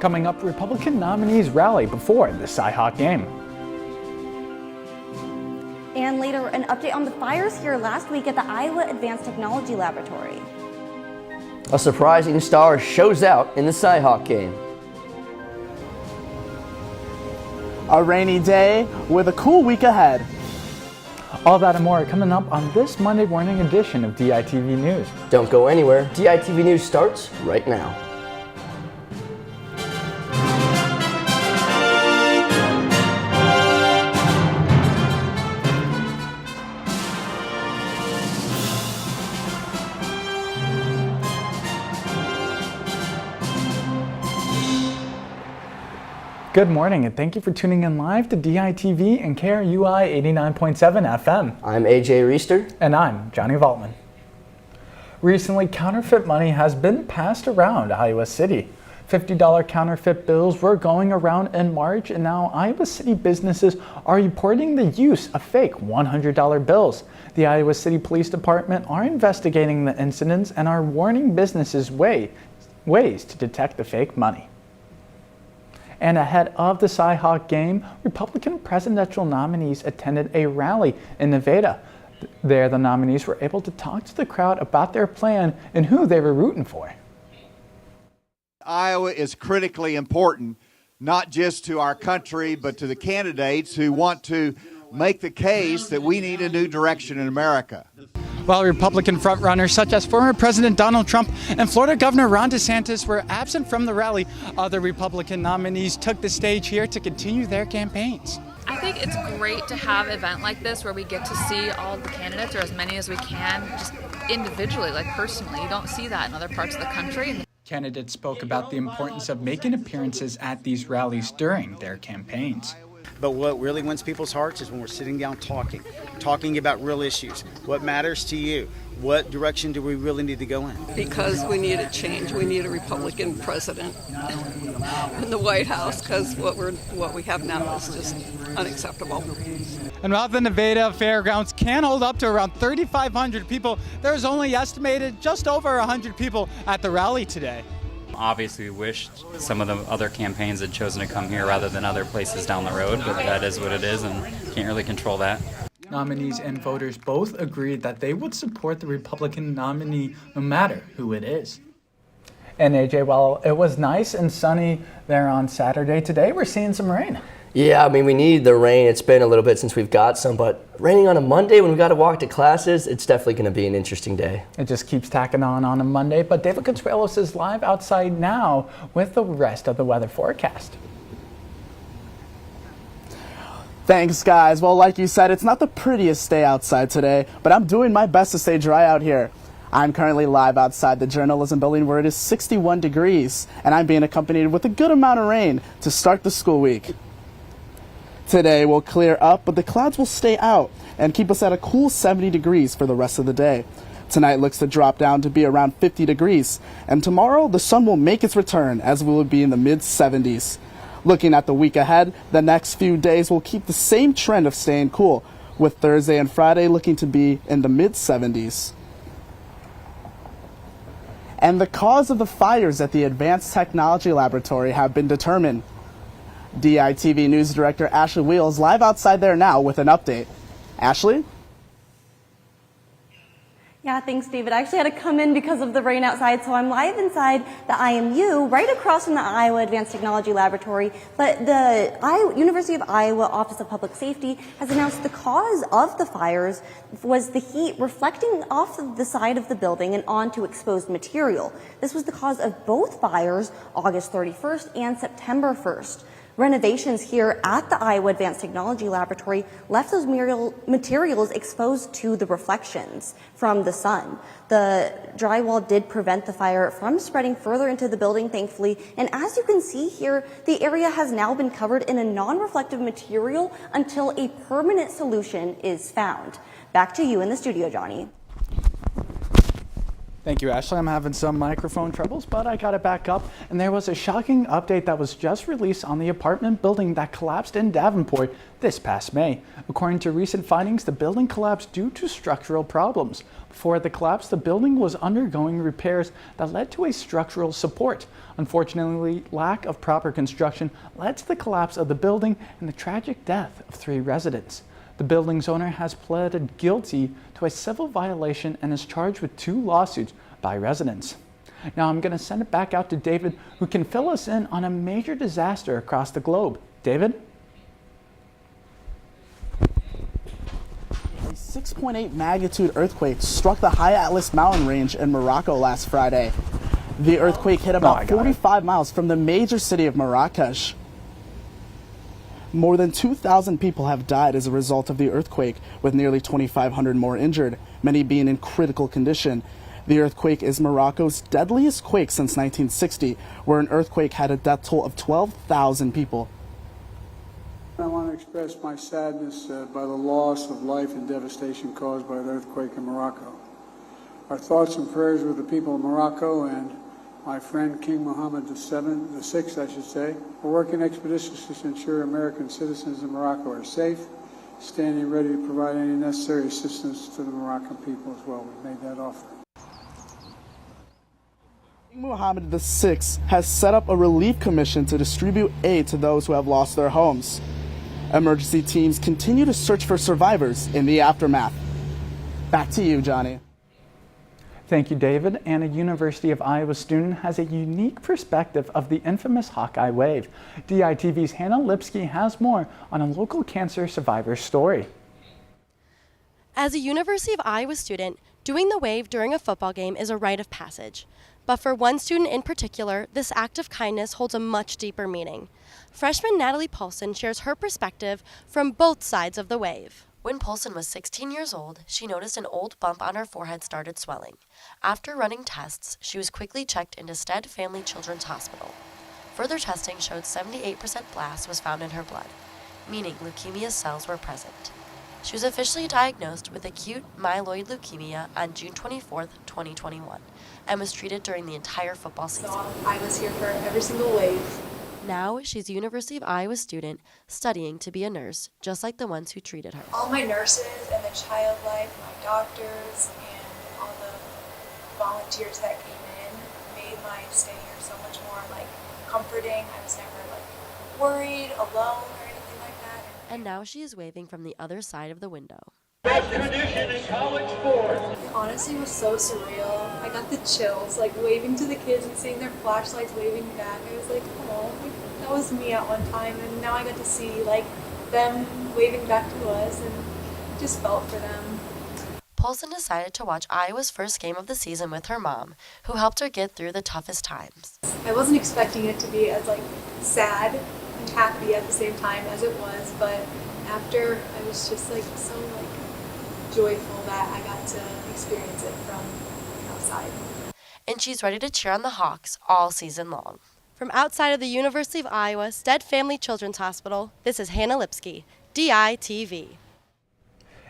Coming up, Republican nominees rally before the Cy-Hawk game. And later, an update on the fires here last week at the Iowa Advanced Technology Laboratory. A surprising star shows out in the Cy-Hawk game. A rainy day with a cool week ahead. All that and more coming up on this Monday morning edition of DITV News. Don't go anywhere. DITV News starts right now. Good morning and thank you for tuning in live to DITV and KRUI 89.7 FM. I'm AJ Reister. And I'm Johnny Valtman. Recently, counterfeit money has been passed around Iowa City. $50 counterfeit bills were going around in March, and now Iowa City businesses are reporting the use of fake $100 bills. The Iowa City Police Department are investigating the incidents and are warning businesses ways to detect the fake money. And ahead of the Cy-Hawk game, Republican presidential nominees attended a rally in Nevada. There, the nominees were able to talk to the crowd about their plan and who they were rooting for. Iowa is critically important, not just to our country, but to the candidates who want to make the case that we need a new direction in America. While Republican frontrunners such as former President Donald Trump and Florida Governor Ron DeSantis were absent from the rally, other Republican nominees took the stage here to continue their campaigns. I think it's great to have an event like this where we get to see all the candidates, or as many as we can, just individually, like personally. You don't see that in other parts of the country. Candidates spoke about the importance of making appearances at these rallies during their campaigns. But what really wins people's hearts is when we're sitting down talking about real issues. What matters to you? What direction do we really need to go in? Because we need a change. We need a Republican president in the White House, because what we have now is just unacceptable. And while the Nevada Fairgrounds can hold up to around 3,500 people, there's only estimated just over 100 people at the rally today. Obviously, we wished some of the other campaigns had chosen to come here rather than other places down the road, but that is what it is and can't really control that. Nominees and voters both agreed that they would support the Republican nominee no matter who it is. And AJ, while it was nice and sunny there on Saturday, today we're seeing some rain. Yeah, I mean, we need the rain. It's been a little bit since we've got some, but raining on a Monday when we've got to walk to classes, it's definitely going to be an interesting day. It just keeps tacking on a Monday, but David Consuelos is live outside now with the rest of the weather forecast. Thanks, guys. Well, like you said, it's not the prettiest day outside today, but I'm doing my best to stay dry out here. I'm currently live outside the journalism building where it is 61 degrees, and I'm being accompanied with a good amount of rain to start the school week. Today will clear up, but the clouds will stay out and keep us at a cool 70 degrees for the rest of the day. Tonight looks to drop down to be around 50 degrees, and tomorrow the sun will make its return as we will be in the mid-70s. Looking at the week ahead, the next few days will keep the same trend of staying cool, with Thursday and Friday looking to be in the mid-70s. And the cause of the fires at the Advanced Technology Laboratory have been determined. DITV News Director Ashley Wheels live outside there now with an update. Ashley? Yeah, thanks, David. I actually had to come in because of the rain outside, so I'm live inside the IMU, right across from the Iowa Advanced Technology Laboratory. But the University of Iowa Office of Public Safety has announced the cause of the fires was the heat reflecting off of the side of the building and onto exposed material. This was the cause of both fires, August 31st and September 1st. Renovations here at the Iowa Advanced Technology Laboratory left those materials exposed to the reflections from the sun. The drywall did prevent the fire from spreading further into the building, thankfully, and as you can see here, the area has now been covered in a non-reflective material until a permanent solution. solution is found. Back to you in the studio, Johnny. Thank you, Ashley. I'm having some microphone troubles, but I got it back up. And there was a shocking update that was just released on the apartment building that collapsed in Davenport this past May. According to recent findings, the building collapsed due to structural problems. Before the collapse, the building was undergoing repairs that led to a structural support. Unfortunately, lack of proper construction led to the collapse of the building and the tragic death of 3 residents. The building's owner has pleaded guilty to a civil violation and is charged with 2 lawsuits by residents. Now I'm going to send it back out to David, who can fill us in on a major disaster across the globe. David? A 6.8 magnitude earthquake struck the High Atlas mountain range in Morocco last Friday. The earthquake hit about 45 miles from the major city of Marrakesh. More than 2,000 people have died as a result of the earthquake, with nearly 2,500 more injured, many being in critical condition. The earthquake is Morocco's deadliest quake since 1960, where an earthquake had a death toll of 12,000 people. I want to express my sadness by the loss of life and devastation caused by the earthquake in Morocco. Our thoughts and prayers with the people of Morocco and my friend King Mohammed VI, I should say. We're working expeditiously to ensure American citizens in Morocco are safe, standing ready to provide any necessary assistance to the Moroccan people as well. We've made that offer. King Mohammed VI has set up a relief commission to distribute aid to those who have lost their homes. Emergency teams continue to search for survivors in the aftermath. Back to you, Johnny. Thank you, David. And a University of Iowa student has a unique perspective of the infamous Hawkeye wave. DITV's Hannah Lipsky has more on a local cancer survivor's story. As a University of Iowa student, doing the wave during a football game is a rite of passage. But for one student in particular, this act of kindness holds a much deeper meaning. Freshman Natalie Paulson shares her perspective from both sides of the wave. When Paulson was 16 years old, she noticed an old bump on her forehead started swelling. After running tests, she was quickly checked into Sept Family Children's Hospital. Further testing showed 78% blast was found in her blood, meaning leukemia cells were present. She was officially diagnosed with acute myeloid leukemia on June 24, 2021, and was treated during the entire football season. I was here for every single wave. Now, she's a University of Iowa student studying to be a nurse, just like the ones who treated her. All my nurses and the child life, my doctors, and all the volunteers that came in made my stay here so much more comforting. I was never worried, alone, or anything like that. And now she is waving from the other side of the window. Best tradition in college sports. It honestly was so surreal. I got the chills, waving to the kids and seeing their flashlights waving back. I was like, oh, that was me at one time, and now I got to see them waving back to us, and just felt for them. Paulson decided to watch Iowa's first game of the season with her mom, who helped her get through the toughest times. I wasn't expecting it to be as sad and happy at the same time as it was, but after I was just so joyful that I got to experience it from outside. And she's ready to cheer on the Hawks all season long. From outside of the University of Iowa Sept Family Children's Hospital, this is Hannah Lipsky, DITV.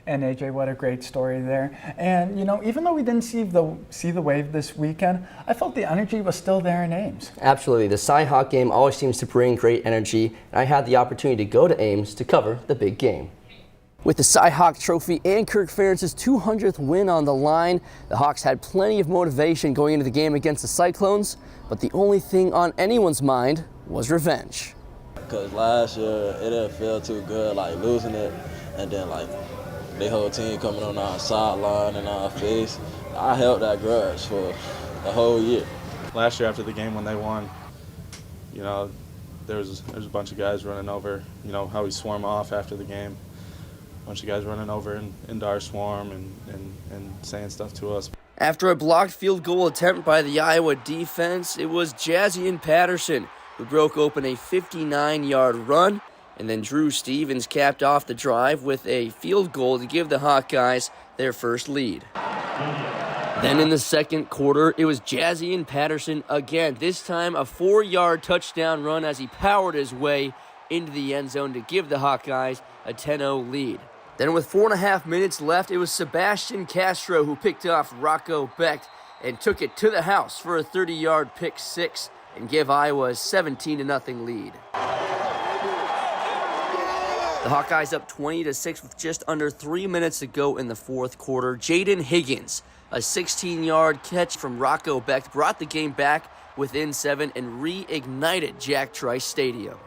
And AJ, what a great story there. And even though we didn't see the wave this weekend, I felt the energy was still there in Ames. Absolutely. The Cy-Hawk game always seems to bring great energy, and I had the opportunity to go to Ames to cover the big game. With the Cy-Hawk Trophy and Kirk Ferentz's 200th win on the line, the Hawks had plenty of motivation going into the game against the Cyclones, but the only thing on anyone's mind was revenge. Because last year, it didn't feel too good, losing it, and then, the whole team coming on our sideline and our face. I held that grudge for the whole year. Last year after the game when they won, there was a bunch of guys running over, how we swarm off after the game. A bunch of guys running over into our swarm and saying stuff to us. After a blocked field goal attempt by the Iowa defense, it was Jazzy Patterson who broke open a 59-yard run, and then Drew Stevens capped off the drive with a field goal to give the Hawkeyes their first lead. Then in the second quarter, it was Jazzy Patterson again, this time a 4-yard touchdown run as he powered his way into the end zone to give the Hawkeyes a 10-0 lead. Then with 4.5 minutes left, it was Sebastian Castro who picked off Rocco Becht and took it to the house for a 30-yard pick six and give Iowa a 17-0 lead. The Hawkeyes up 20-6 with just under 3 minutes to go in the fourth quarter. Jaden Higgins, a 16-yard catch from Rocco Beck, brought the game back within 7 and reignited Jack Trice Stadium.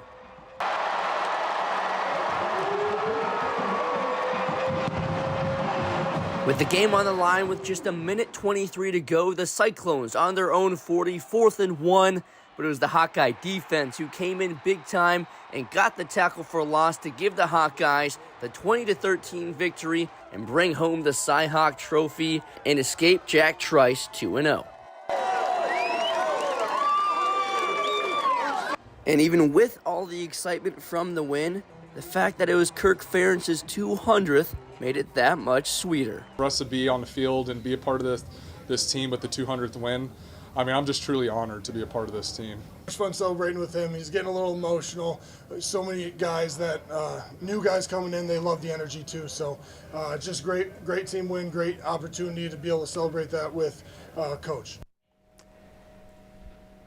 With the game on the line with just a minute 23 to go, the Cyclones on their own 40, 4th and 1, but it was the Hawkeye defense who came in big time and got the tackle for a loss to give the Hawkeyes the 20-13 victory and bring home the Cy-Hawk Trophy and escape Jack Trice 2-0. And even with all the excitement from the win, the fact that it was Kirk Ferentz's 200th made it that much sweeter. For us to be on the field and be a part of this team with the 200th win, I mean, I'm just truly honored to be a part of this team. It's fun celebrating with him. He's getting a little emotional. So many guys that, new guys coming in, they love the energy too. So just great team win, great opportunity to be able to celebrate that with Coach.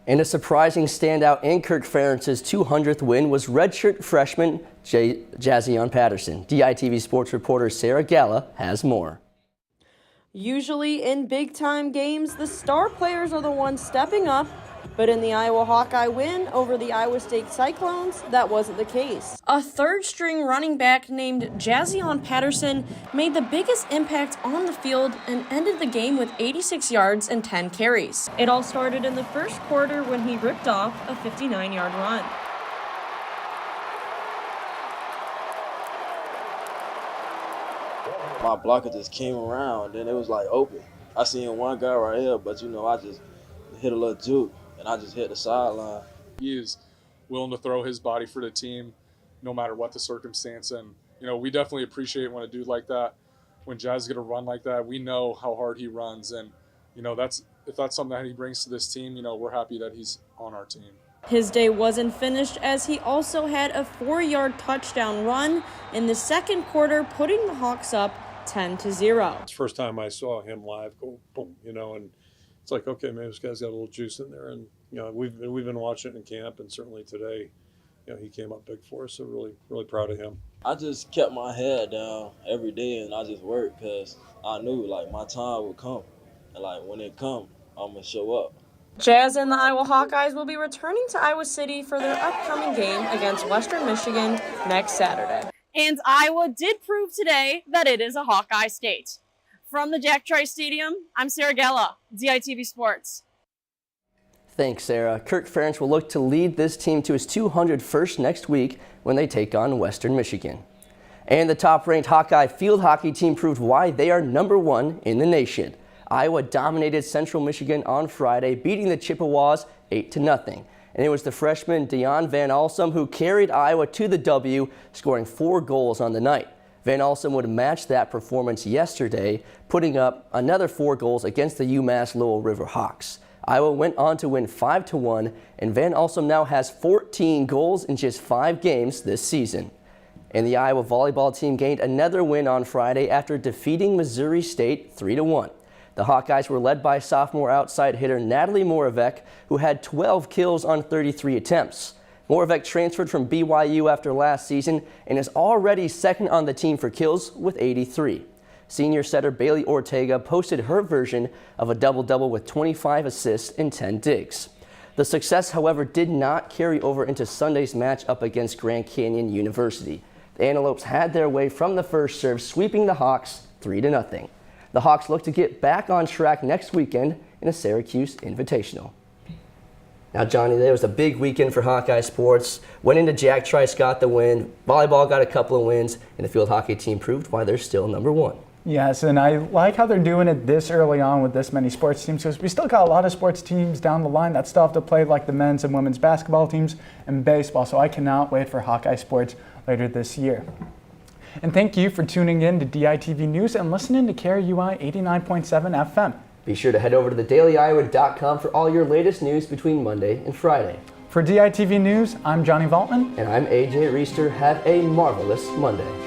And a surprising standout in Kirk Ferentz's 200th win was redshirt freshman Jazion Patterson. DITV sports reporter Sarah Galla has more. Usually in big-time games, the star players are the ones stepping up, but in the Iowa Hawkeye win over the Iowa State Cyclones, that wasn't the case. A third-string running back named Jazion Patterson made the biggest impact on the field and ended the game with 86 yards and 10 carries. It all started in the first quarter when he ripped off a 59-yard run. My blocker just came around and it was like open. I seen one guy right here, but I just hit a little juke and I just hit the sideline. He is willing to throw his body for the team no matter what the circumstance. And, we definitely appreciate when a dude like that, when Jazz is going to run like that, we know how hard he runs. And, if that's something that he brings to this team, we're happy that he's on our team. His day wasn't finished as he also had a 4-yard touchdown run in the second quarter, putting the Hawks up 10-0. It's the first time I saw him live go boom, and it's like, okay, maybe this guy's got a little juice in there. And, we've been watching it in camp, and certainly today, he came up big for us, so really proud of him. I just kept my head down every day and I just worked because I knew, my time would come. And, when it come, I'm going to show up. Jazz and the Iowa Hawkeyes will be returning to Iowa City for their upcoming game against Western Michigan next Saturday. And Iowa did prove today that it is a Hawkeye state. From the Jack Trice Stadium, I'm Sarah Galla, DITV Sports. Thanks, Sarah. Kirk Ferentz will look to lead this team to his 201st next week when they take on Western Michigan. And the top-ranked Hawkeye field hockey team proved why they are #1 in the nation. Iowa dominated Central Michigan on Friday, beating the Chippewas 8-0. And it was the freshman Dion Van Alsum who carried Iowa to the W, scoring 4 goals on the night. Van Alsum would match that performance yesterday, putting up another 4 goals against the UMass Lowell River Hawks. Iowa went on to win 5-1, and Van Alsum now has 14 goals in just 5 games this season. And the Iowa volleyball team gained another win on Friday after defeating Missouri State 3-1. The Hawkeyes were led by sophomore outside hitter Natalie Moravec, who had 12 kills on 33 attempts. Moravec transferred from BYU after last season and is already second on the team for kills with 83. Senior setter Bailey Ortega posted her version of a double-double with 25 assists and 10 digs. The success, however, did not carry over into Sunday's match up against Grand Canyon University. The Antelopes had their way from the first serve, sweeping the Hawks 3-0. The Hawks look to get back on track next weekend in a Syracuse Invitational. Now, Johnny, there was a big weekend for Hawkeye sports. Went into Jack Trice, got the win. Volleyball got a couple of wins, and the field hockey team proved why they're still #1. Yes, and I like how they're doing it this early on with this many sports teams, because we still got a lot of sports teams down the line that still have to play, like the men's and women's basketball teams and baseball. So I cannot wait for Hawkeye sports later this year. And thank you for tuning in to DITV News and listening to KRUI 89.7 FM. Be sure to head over to thedailyiowa.com for all your latest news between Monday and Friday. For DITV News, I'm Johnny Valtman. And I'm AJ Reister. Have a marvelous Monday.